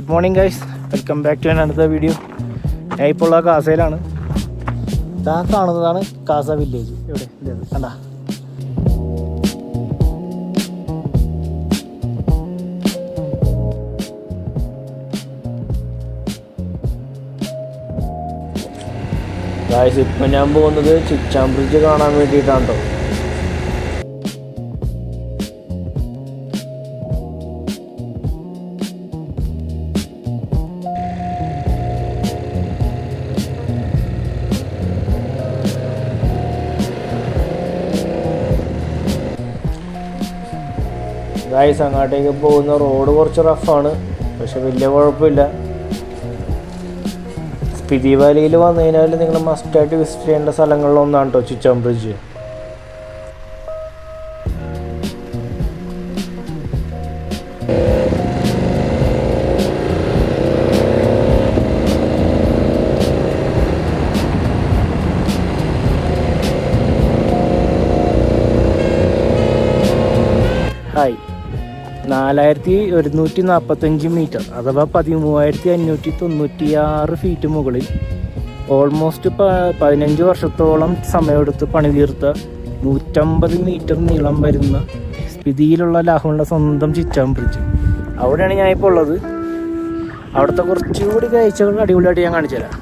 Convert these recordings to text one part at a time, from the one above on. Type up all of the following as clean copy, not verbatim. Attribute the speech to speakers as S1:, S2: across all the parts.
S1: Good morning guys, welcome back to another video. ഞാൻ ഇപ്പോൾ ഉള്ള കാസയിലാണ്. ഇതാ കാണുന്നതാണ് കാസ വില്ലേജ്. എവിടെ കണ്ടാ ഗൈസ്, ഇപ്പം ഞാൻ പോകുന്നത് ചിച്ചാം ബ്രിഡ്ജ് കാണാൻ വേണ്ടിയിട്ടാണ് കേട്ടോ. ഗൈസ്, അങ്ങോട്ടേക്ക് പോകുന്ന റോഡ് കുറച്ച് റഫാണ്, പക്ഷെ വലിയ കുഴപ്പമില്ല. സ്പിതി വാലിയിൽ വന്നു കഴിഞ്ഞാൽ നിങ്ങൾ മസ്റ്റായിട്ട് വിസിറ്റ് ചെയ്യേണ്ട സ്ഥലങ്ങളിലൊന്നാണ് കേട്ടോ ചിച്ചാം ബ്രിഡ്ജ്. ഹായ്, 4145 മീറ്റർ അഥവാ 13596 ഫീറ്റ് മുകളിൽ ഓൾമോസ്റ്റ് 15 വർഷത്തോളം സമയമെടുത്ത് പണി തീർത്ത 150 മീറ്റർ നീളം വരുന്ന സ്പിതിയിലുള്ള ലാഹോറിൻ്റെ സ്വന്തം ചിച്ചാം ബ്രിഡ്ജ്. അവിടെയാണ് ഞാൻ ഇപ്പോൾ ഉള്ളത്. അവിടുത്തെ കുറച്ചുകൂടി കാഴ്ചകൾ അടിപൊളിയായിട്ട് ഞാൻ കാണിച്ചു തരാം.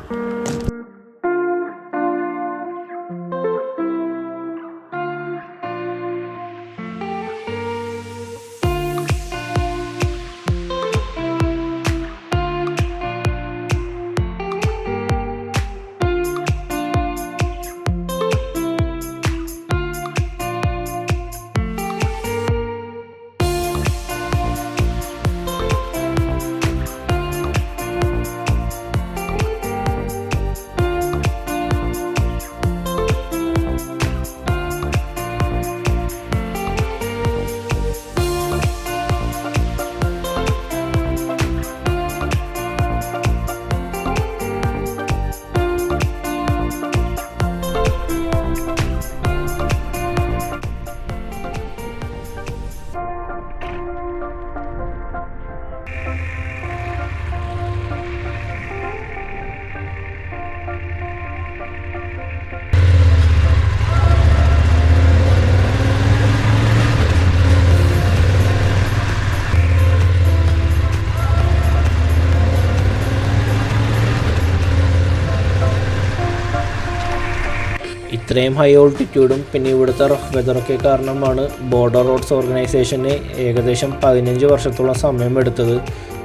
S1: ഇത്രയും ഹൈ ഓൾട്ടിറ്റ്യൂഡും പിന്നെ ഇവിടുത്തെ റഫ് വെതറൊക്കെ കാരണമാണ് ബോർഡർ റോഡ്സ് ഓർഗനൈസേഷന് ഏകദേശം 15 വർഷത്തോളം സമയമെടുത്തത്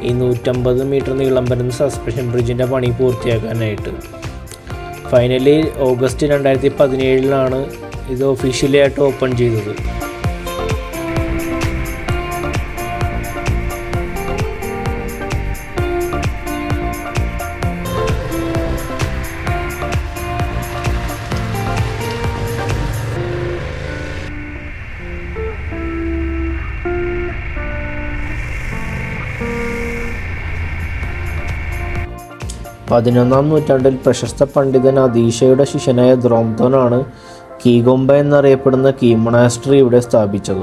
S1: ഈ 150 മീറ്റർ നീളം വരുന്ന സസ്പെൻഷൻ ബ്രിഡ്ജിൻ്റെ പണി പൂർത്തിയാക്കാനായിട്ട്. ഫൈനലി ഓഗസ്റ്റ് 2017 ഇത് ഒഫീഷ്യലി ആയിട്ട് ഓപ്പൺ ചെയ്തത്. പതിനൊന്നാം നൂറ്റാണ്ടിൽ പ്രശസ്ത പണ്ഡിതൻ അദീഷയുടെ ശിഷ്യനായ ദ്രോംതോനാണ് കീഗൊംബ എന്നറിയപ്പെടുന്ന കീ മൊണാസ്ട്രി ഇവിടെ സ്ഥാപിച്ചത്.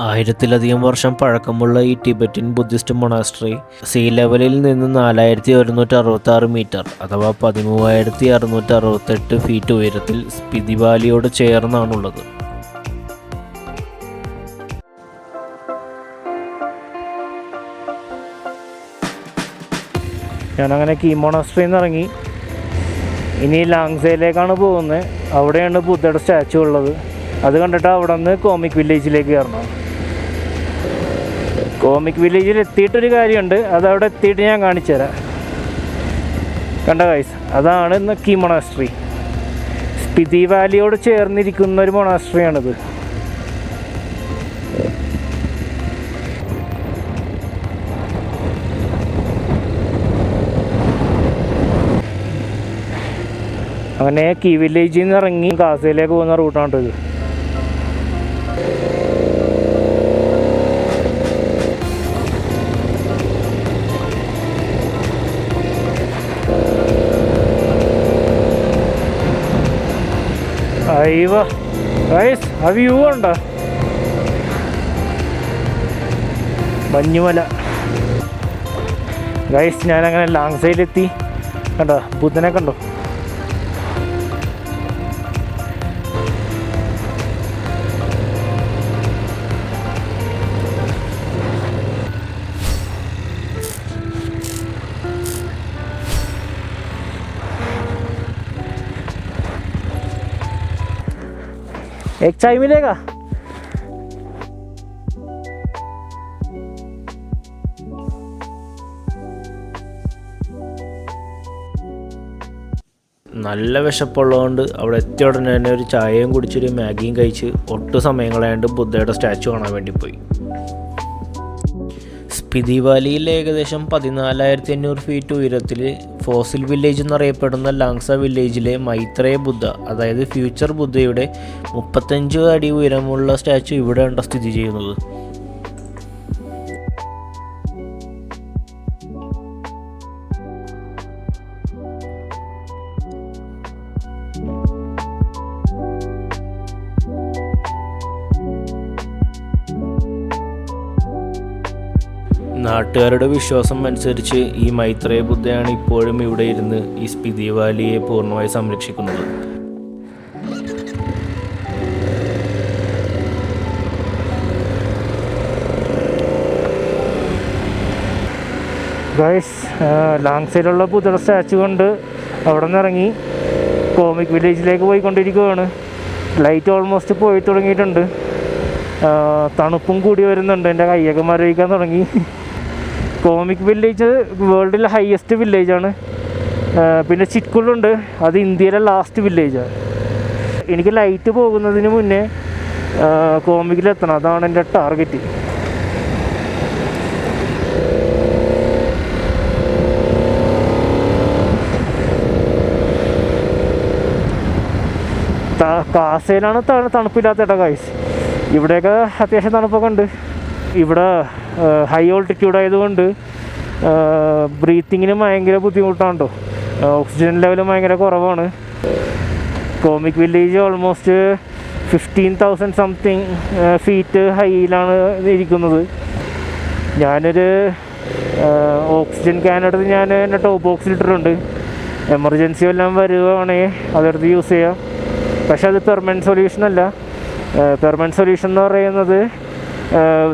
S1: 1000-ലധികം വർഷം പഴക്കമുള്ള ഈ ടിബറ്റൻ ബുദ്ധിസ്റ്റ് മൊണാസ്ട്രി സീ ലെവലിൽ നിന്ന് 4166 മീറ്റർ അഥവാ 13668 ഫീറ്റ് ഉയരത്തിൽ സ്പിതി വാലിയോട് ചേർന്നാണുള്ളത്. ഞാനങ്ങനെ കീ മൊണാസ്ട്രിയിൽ നിന്ന് ഇറങ്ങി ഇനി ലാങ്സയിലേക്കാണ് പോകുന്നത്. അവിടെയാണ് ബുദ്ധയുടെ സ്റ്റാച്ചു ഉള്ളത്. അത് കണ്ടിട്ട് അവിടെ നിന്ന് കോമിക് വില്ലേജിലേക്ക് കയറണം. കോമിക് വില്ലേജിൽ എത്തിയിട്ടൊരു കാര്യമുണ്ട്, അതവിടെ എത്തിയിട്ട് ഞാൻ കാണിച്ചു തരാം. കണ്ട ഗൈസ്, അതാണ് ഇന്ന് കീ മൊണാസ്ട്രി. സ്പിതി വാലിയോട് ചേർന്നിരിക്കുന്ന ഒരു മൊണാസ്ട്രിയാണിത്. അങ്ങനെ കീ വില്ലേജിൽ നിന്ന് ഇറങ്ങി കാസയിലേക്ക് പോകുന്ന റൂട്ടാണ് ഇത്. അയ്യോ ഗൈസ്, ആ വ്യൂ ഉണ്ടോ? മഞ്ഞുമല. ഗൈസ് ഞാനങ്ങനെ ലാങ്സയിലെത്തി. കണ്ടോ ബുദ്ധനെ കണ്ടോ? एक चाय मिलेगा? നല്ല വിശപ്പുള്ളതുകൊണ്ട് അവിടെ എത്തിയ ഉടനെ തന്നെ ഒരു ചായയും കുടിച്ചൊരു മാഗിയും കഴിച്ച് ഒട്ടും സമയം കളയാണ്ട് ബുദ്ധയുടെ സ്റ്റാച്ചു കാണാൻ വേണ്ടി പോയി. സ്പിതി വാലിയിൽ ഏകദേശം 14,500 ഫീറ്റ് ഉയരത്തിൽ ഫോസിൽ വില്ലേജ് എന്നറിയപ്പെടുന്ന ലാങ്സ വില്ലേജിലെ മൈത്രേയ ബുദ്ധ, അതായത് ഫ്യൂച്ചർ ബുദ്ധയുടെ 35 അടി ഉയരമുള്ള സ്റ്റാച്ചു ഇവിടെയാണ് സ്ഥിതി ചെയ്യുന്നത്. നാട്ടുകാരുടെ വിശ്വാസം അനുസരിച്ച് ഈ മൈത്രേയ ബുദ്ധയാണ് ഇപ്പോഴും ഇവിടെ ഇരുന്ന് ഈ സ്പിതി വാലിയെ പൂർണ്ണമായി സംരക്ഷിക്കുന്നത്. ഗൈസ് ലാങ്സയിലുള്ള ബുദ്ധയുടെ സ്റ്റാച്ചു കൊണ്ട് അവിടെ നിന്ന് ഇറങ്ങി കോമിക് വില്ലേജിലേക്ക് പോയിക്കൊണ്ടിരിക്കുകയാണ്. ലൈറ്റ് ഓൾമോസ്റ്റ് പോയി തുടങ്ങിയിട്ടുണ്ട്. തണുപ്പും കൂടി വരുന്നുണ്ട്. എൻ്റെ കയ്യൊക്കെ മരവിക്കാൻ തുടങ്ങി. കോമിക് വില്ലേജ് വേൾഡിലെ ഹയസ്റ്റ് വില്ലേജാണ്. പിന്നെ ചിറ്റ്കുളുണ്ട്, അത് ഇന്ത്യയിലെ ലാസ്റ്റ് വില്ലേജാണ്. എനിക്ക് ലൈറ്റ് പോകുന്നതിന് മുന്നേ കോമിക്കിലെത്തണം, അതാണ് എൻ്റെ ടാർഗറ്റ്. കാസയിലാണ് തണുപ്പില്ലാത്ത കേട്ടോ ഗൈസ്. ഇവിടെയൊക്കെ അത്യാവശ്യം തണുപ്പൊക്കെ ഉണ്ട്. ഇവിടെ ഹൈ ഓൾട്ടിറ്റ്യൂഡ് ആയതുകൊണ്ട് ബ്രീത്തിങ്ങിന് ഭയങ്കര ബുദ്ധിമുട്ടാണ് കേട്ടോ. ഓക്സിജൻ ലെവൽ ഭയങ്കര കുറവാണ്. Komic village almost 15,000 something feet ഹൈയിലാണ് ഇരിക്കുന്നത്. ഞാനൊരു ഓക്സിജൻ ക്യാനെടുത്ത് ഞാൻ എൻ്റെ ടോപ്പ് ബോക്സിൽ ഇട്ടിട്ടുണ്ട്. എമർജൻസി എല്ലാം വരുവാണെങ്കിൽ അതെടുത്ത് യൂസ് ചെയ്യാം. പക്ഷെ അത് പെർമനൻറ്റ് സൊല്യൂഷനല്ല. പെർമനൻറ്റ് സൊല്യൂഷൻ എന്ന് പറയുന്നത്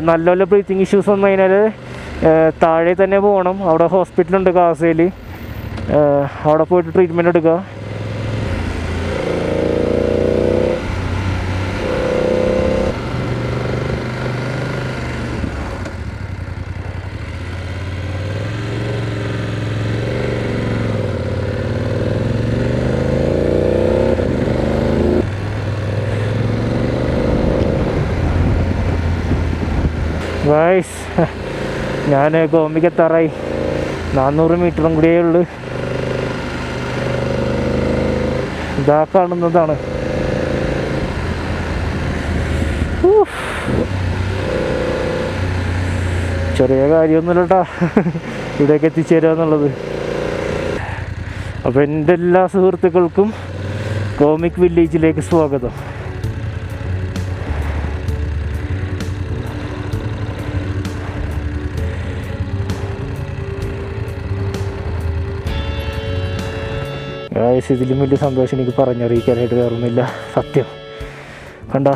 S1: നല്ല ബ്രീത്തിങ് ഇഷ്യൂസ് വന്നു കഴിഞ്ഞാൽ താഴെ തന്നെ പോകണം. അവിടെ ഹോസ്പിറ്റലുണ്ട് കാസയിൽ, അവിടെ പോയിട്ട് ട്രീറ്റ്മെൻറ്റ് എടുക്കുക. ഗൈസ് ഞാൻ കോമിക്ക് എത്താറായി. 400 മീറ്ററും കൂടിയേ ഉള്ളൂ. ഇതാ കാണുന്നതാണ്. ചെറിയ കാര്യമൊന്നുമില്ല കേട്ടോ ഇവിടേക്ക് എത്തിച്ചേരുക എന്നുള്ളത്. അപ്പോൾ എൻ്റെ എല്ലാ സുഹൃത്തുക്കൾക്കും കോമിക് വില്ലേജിലേക്ക് സ്വാഗതം. ഇതിലും വലിയ സന്തോഷം എനിക്ക് പറഞ്ഞറിയിക്കാനായിട്ട് വേറൊന്നുമില്ല. സത്യം കണ്ട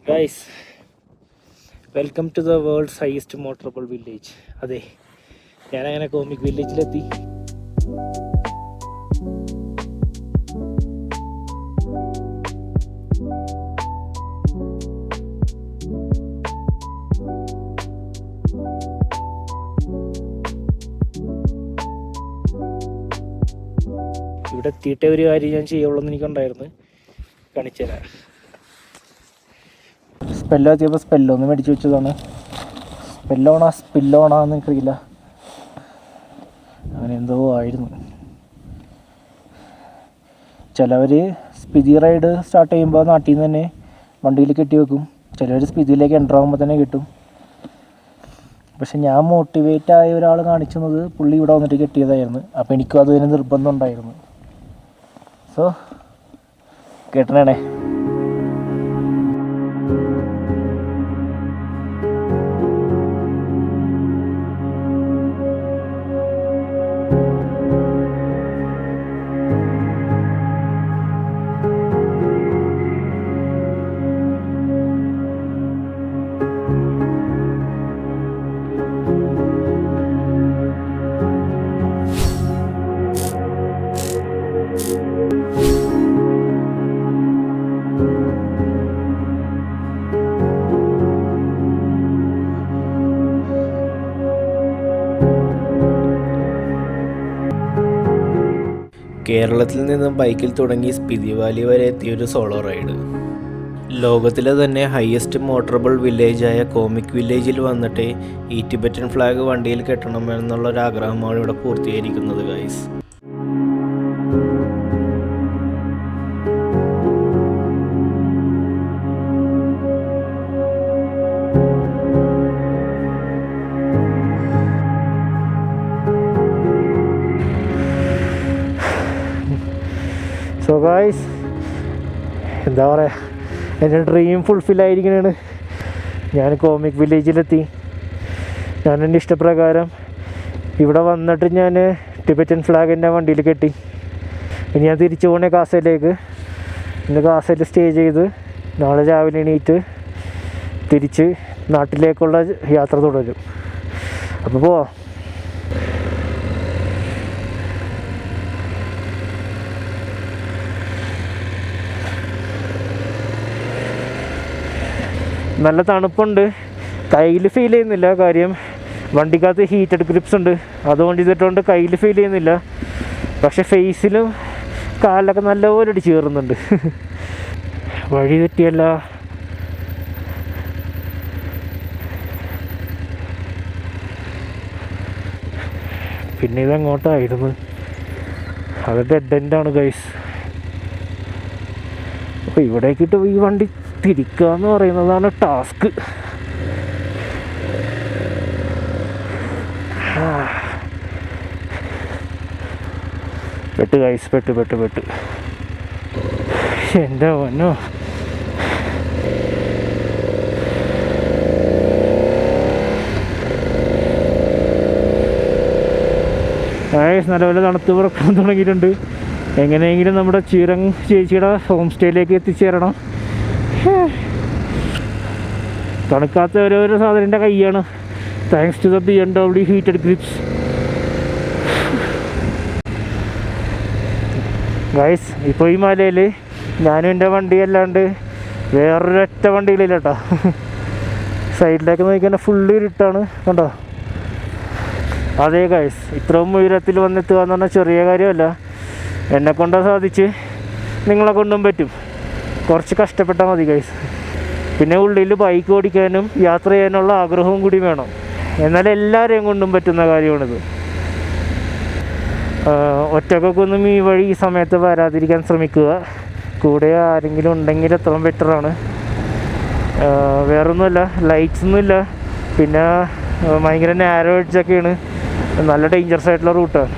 S1: guys, welcome to the world's highest motorable village. അതെ, ഞാനങ്ങനെ കോമിക് വില്ലേജിലെത്തി. ഇവിടെ എത്തിയിട്ടേ ഒരു കാര്യം ഞാൻ ചെയ്യുള്ളൂ എന്ന് എനിക്കുണ്ടായിരുന്നു. കാണിച്ചു തരാം. സ്പെല്ലോ എത്തിയപ്പോൾ സ്പെല്ലോന്ന് മേടിച്ച് വെച്ചതാണ്. സ്പില്ലോണാന്ന് എനിക്കറിയില്ല, അങ്ങനെ എന്തോ ആയിരുന്നു. ചിലവർ സ്പിതി റൈഡ് സ്റ്റാർട്ട് ചെയ്യുമ്പോൾ നാട്ടിൽ നിന്ന് തന്നെ വണ്ടിയിൽ കെട്ടി വെക്കും. ചിലവർ സ്പിതിയിലേക്ക് എൻ്റർ ആകുമ്പോൾ തന്നെ കിട്ടും. പക്ഷെ ഞാൻ മോട്ടിവേറ്റ് ആയ ഒരാൾ കാണിച്ചത് പുള്ളി ഇവിടെ വന്നിട്ട് കെട്ടിയതായിരുന്നു. അപ്പോൾ എനിക്കും അതിന് നിർബന്ധം ഉണ്ടായിരുന്നു. സോ കേട്ടണേ. കേരളത്തിൽ നിന്ന് ബൈക്കിൽ തുടങ്ങി സ്പിതി വാലി വരെ എത്തിയൊരു സോളോ റൈഡ്. ലോകത്തിലെ തന്നെ ഹയസ്റ്റ് മോട്ടറബിൾ വില്ലേജായ കോമിക് വില്ലേജിൽ വന്നിട്ട് ഈ ടിബറ്റൻ ഫ്ലാഗ് വണ്ടിയിൽ കെട്ടണമെന്നുള്ളൊരാഗ്രഹമാണ് ഇവിടെ പൂർത്തീകരിക്കുന്നത് ഗൈസ്.
S2: സോ ഗായ്സ്, എന്താ പറയുക, എൻ്റെ ഡ്രീം ഫുൾഫില്ലായിരിക്കണാണ്. ഞാൻ കോമിക് വില്ലേജിലെത്തി. ഞാൻ എൻ്റെ ഇഷ്ടപ്രകാരം ഇവിടെ വന്നിട്ട് ഞാൻ ടിബറ്റൻ ഫ്ലാഗ് എൻ്റെ വണ്ടിയിൽ കെട്ടി. ഇനി ഞാൻ തിരിച്ചു പോകണേ കാസയിലേക്ക്. ഇന്ന് കാസയിൽ സ്റ്റേ ചെയ്ത് നാളെ രാവിലെ എണീറ്റ് തിരിച്ച് നാട്ടിലേക്കുള്ള യാത്ര തുടരും. അപ്പോൾ പോവാം. നല്ല തണുപ്പുണ്ട്, കയ്യിൽ ഫീൽ ചെയ്യുന്നില്ല. കാര്യം വണ്ടിക്കകത്ത് ഹീറ്റഡ് ഗ്രിപ്സ് ഉണ്ട്, അതുകൊണ്ട് ഇതിട്ടുകൊണ്ട് കയ്യിൽ ഫീൽ ചെയ്യുന്നില്ല. പക്ഷെ ഫേസിലും കാലിലൊക്കെ നല്ലപോലെ ഇടിച്ച് കയറുന്നുണ്ട്. വഴി തെറ്റിയല്ല. പിന്നെ ഇതെങ്ങോട്ടായിരുന്നു? അത് ഡെഡ് എൻഡാണ് ഗൈസ്. അപ്പോൾ ഇവിടേക്കിട്ട് ഈ വണ്ടി തിരിക്കുക എന്ന് പറയുന്നതാണ് ടാസ്ക്. പെട്ട് ഗൈസ്, പെട്ട് എൻ്റെ മോനോ. നല്ലപോലെ തണുത്ത് പുറക്കാൻ തുടങ്ങിയിട്ടുണ്ട്. എങ്ങനെയെങ്കിലും നമ്മുടെ ചിറങ് ചേച്ചിയുടെ ഹോം സ്റ്റേയിലേക്ക് എത്തിച്ചേരണം. തണുക്കാത്ത ഓരോരോ സാധനത്തിൻ്റെ കൈയാണ്. Thanks to the BMW heated grips. Guys, ഇപ്പോൾ ഈ മലയിൽ ഞാനും എൻ്റെ വണ്ടി അല്ലാണ്ട് വേറൊരൊറ്റ വണ്ടിയിലില്ല കേട്ടോ. സൈഡിലേക്ക് നോക്കിയാൽ ഫുള്ള് ഇരുട്ടാണ്, കണ്ടോ? അതേ ഗൈസ്, ഇത്രയും ഉയരത്തിൽ വന്നെത്തുക എന്ന് പറഞ്ഞാൽ ചെറിയ കാര്യമല്ല. എന്നെക്കൊണ്ടാ സാധിച്ച് നിങ്ങളെ കൊണ്ടും പറ്റും. കുറച്ച് കഷ്ടപ്പെട്ടാൽ മതി ഗൈസ്. പിന്നെ ഉള്ളിൽ ബൈക്ക് ഓടിക്കാനും യാത്ര ചെയ്യാനുള്ള ആഗ്രഹവും കൂടി വേണം. എന്നാൽ എല്ലാവരെയും കൊണ്ടും പറ്റുന്ന കാര്യമാണിത്. ഒറ്റക്കൊന്നും ഈ വഴി ഈ സമയത്ത് വരാതിരിക്കാൻ ശ്രമിക്കുക. കൂടെ ആരെങ്കിലും ഉണ്ടെങ്കിൽ അത്രയും ബെറ്ററാണ്. വേറൊന്നുമില്ല, ലൈറ്റ്സ് ഒന്നുമില്ല. പിന്നെ ഭയങ്കര നാരോ എഡ്ജൊക്കെയാണ്. നല്ല ഡേഞ്ചറസ് ആയിട്ടുള്ള റൂട്ടാണ്.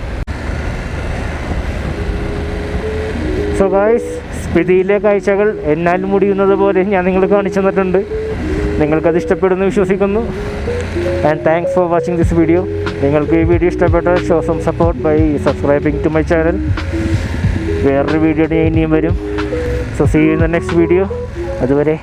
S2: സോ ഗായ്സ്, സ്പിതിയിലെ കാഴ്ചകൾ എന്നാൽ മുടിയുന്നത് പോലെ ഞാൻ നിങ്ങൾക്ക് കാണിച്ചു തന്നിട്ടുണ്ട്. നിങ്ങൾക്കത് ഇഷ്ടപ്പെടുന്നു വിശ്വസിക്കുന്നു. And thanks for watching this video. നിങ്ങൾക്ക് ഈ വീഡിയോ ഇഷ്ടപ്പെട്ടാൽ show some support by subscribing to my channel. വേറൊരു വീഡിയോ ഞാൻ ഇനിയും വരും. So see you in the next video. അതുവരെ